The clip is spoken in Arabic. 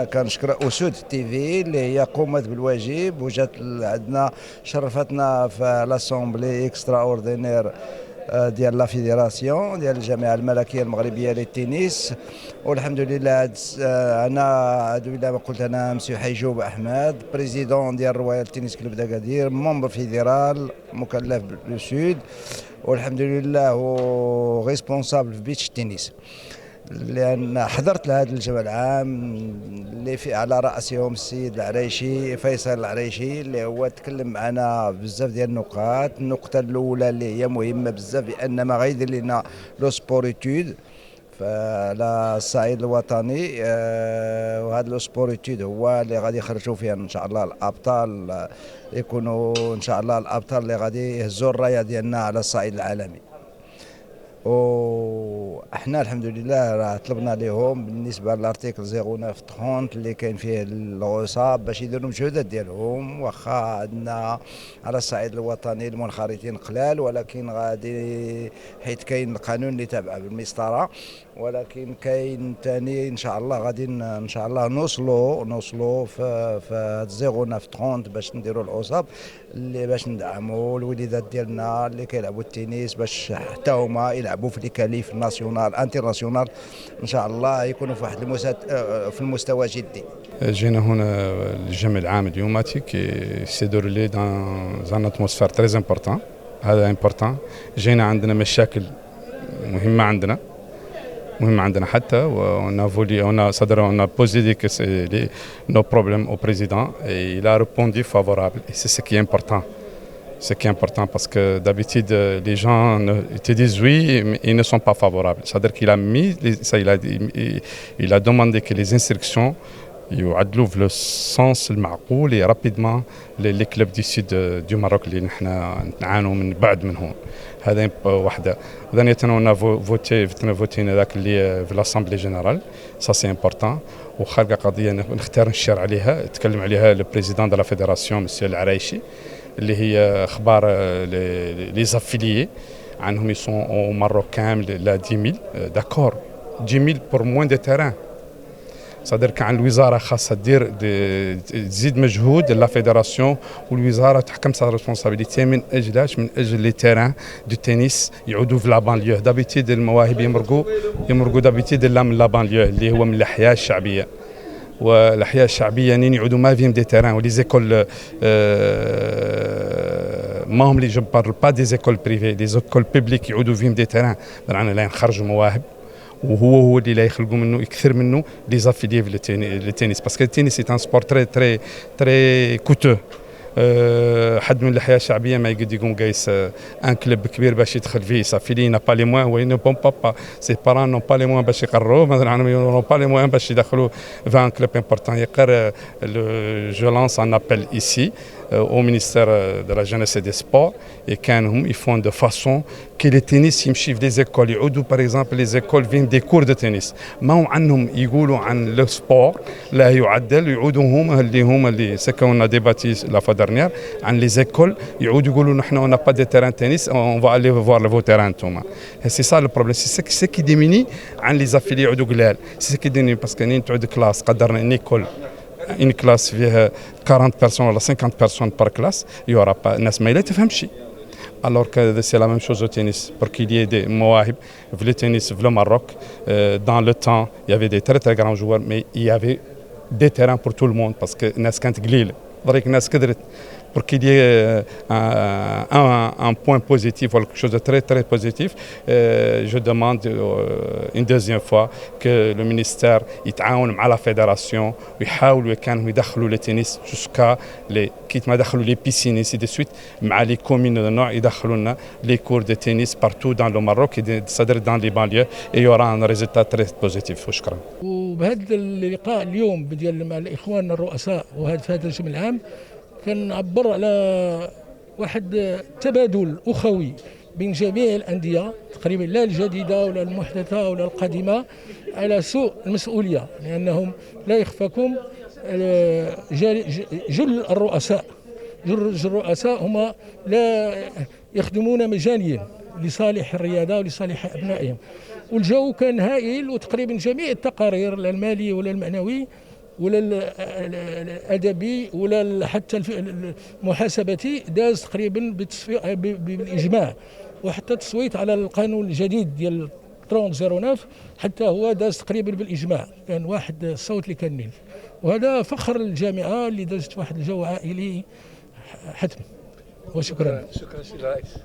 كنشكر اسود تي في اللي هي قامت بالواجب وجات عندنا، شرفتنا في لاسومبلي اكسترا اوردينير ديال لا فيدراسيون ديال الجامعه الملكيه المغربيه للتنس. والحمد لله انا عدو الا ما قلت، انا مسيو حيجوب احمد بريزيدون ديال رويال تنس كلوب داكادير، ممبر فيدرال مكلف بالسود، والحمد لله هو ريسبونسابل في بيتش التنس. لان حضرت لهذا الجمع العام اللي في على راسهم السيد العريشي فيصل العريشي، اللي هو تكلم معنا بزاف ديال النقاط. النقطه الاولى اللي هي مهمه بزاف، بان ما غيدير لنا لو سبوريتود على الصعيد الوطني، وهذا لو سبوريتود هو اللي غادي يخرجوا فيها ان شاء الله الابطال، يكونوا ان شاء الله الابطال اللي غادي يهزوا الرايه ديالنا على الصعيد العالمي. واحنا الحمد لله راه طلبنا لهم بالنسبه للارتيكل 0930 اللي كاين فيه العصاب باش يديروا مجهودات ديالهم، واخا عندنا على الصعيد الوطني المنخرطين قلال، ولكن غادي حيت كاين القانون اللي تابع بالمسطره، ولكن كاين ثاني ان شاء الله غادي ان شاء الله نوصلوا في 0930 باش نديروا العصاب اللي باش ندعموا الوليدات ديالنا اللي كيلعبوا التنس، باش حتى هما يلعبوا في ليكاليف ناسيونال انترناسيونال ان شاء الله، يكونوا في واحد في المستوى جدي. جينا هنا الجمع العام اليوماتي كي سي دورلي دان ان اتموسفير تري امبورطون. هذا امبورطون. جينا عندنا مشاكل مهمة عندنا حتى on a posé nos problèmes au président et il a répondu favorable, et c'est ce qui est important. Ce qui est important parce que d'habitude les gens te disent oui mais ils ne sont pas favorables. C'est-à-dire qu'il a mis il a demandé que les instructions يعدلوا في السنس المعقول et rapidement les clubs du sud du Maroc اللي نحن نعانوا من بعد منهم. هذا واحدة. ثانيا انا فوتينا ذاك اللي في لاسامبلي جينيرال، سا سي امبورطون. وخارقه قضيه نختار نشير عليها، تكلم عليها لو بريزيدون دو لا فيدراسيون مسيو العرايشي، اللي هي اخبار لي زافيليي عنهم يسون او ماروك كامل لا 10000 داكور 10000 بور موان دو تيران. صدر كان الوزاره خاصه تزيد مجهود لا فيدراسيون، والوزاره تحكم سا ريسبونسابيلتي من من اجل لي تيران دو تنس يعودوا في لا بانليو. دابيتيد المواهب يمرقوا دابيتيد لا من لا بانليو اللي هو من الاحياء الشعبيه، والاحياء الشعبيه نين يعودوا ما فيهم دي تيران ولي زيكول ما هم لي جو بارل با دي زيكول بريفي، دي زيكول بيبليك يعودوا فيهم دي تيران رانا لا نخرجوا مواهب، وهو اللي لا يخلقوا منه يكثر منه لي زافيليي في التنس، باسكو التنس سي ان سبور تري كوتو. حد من الاحياء الشعبيه ما يقد يقوم قايس ان كلوب كبير باش يدخل فيه صافي نا با لي موان وي نو بون با سي باران نو با لي موان باش يقروه، مثلا نو با لي موان باش يدخلوا في ان كلوب امبورطون. يقر جو لانس ان ابل ايسي au ministère de la jeunesse et des sports, et ils font de façon que les tennis يمشي في les écoles يعودوا par exemple les écoles viennent des cours de tennis ما هم عنهم يقولوا عن لو سبور لا يعدل، يعودوا هما اللي سكونا ديباتي لا فوا دارنيير عن les écoles يعودوا يقولوا نحن on n'a pas de terrain tennis on va aller voir vos terrains نتوما. c'est ça le problème, c'est ce qui diminue عن les affiliés يعودوا قلال. c'est ce qui diminue parce que نين تعود كلاس قدرنا une école une classe فيها 40 personnes ولا 50 personnes par classe, il y aura pas الناس ما تفهمش. alors que c'est la même chose au tennis pour qu'il y ait des مواهب في le tennis في le Maroc. Dans le temps il y avait des très très grands joueurs mais il y avait des terrains pour tout le monde parce que الناس كانت قليله درك الناس قدرت pour qu'il y ait un point positif ou quelque chose de très très positif. Je demande une deuxième fois que le ministère يتعاون مع la fédération ويحاولوا كانوا يدخلوا le tennis jusqu'à les كيت ما دخلوا les piscines ainsi de suite مع les communes de nord يدخلوا لنا les cours de tennis partout dans le Maroc et c'est-à-dire dans les banlieues et il y aura un résultat très positif. وشكرا. وبهذا اللقاء اليوم ديال مع الاخوان الرؤساء وهذا في هذا الجمع العام كنعبر على واحد تبادل اخوي بين جميع الانديه تقريبا لا الجديده ولا المحدثه ولا القديمه على سوء المسؤوليه، لانهم لا يخفاكم جل الرؤساء هما لا يخدمون مجانيا لصالح الرياضه ولصالح ابنائهم. والجو كان هائل، وتقريبا جميع التقارير لا المالي ولا المعنوي ولا الادبي ولا حتى المحاسبتي داز تقريبا بالاجماع، وحتى التصويت على القانون الجديد ديال 3009 حتى هو داز تقريبا بالاجماع، كان واحد الصوت اللي كان نيل، وهذا فخر الجامعه اللي دازت واحد الجو عائلي حتم. وشكرا. شكرا سي الرئيس.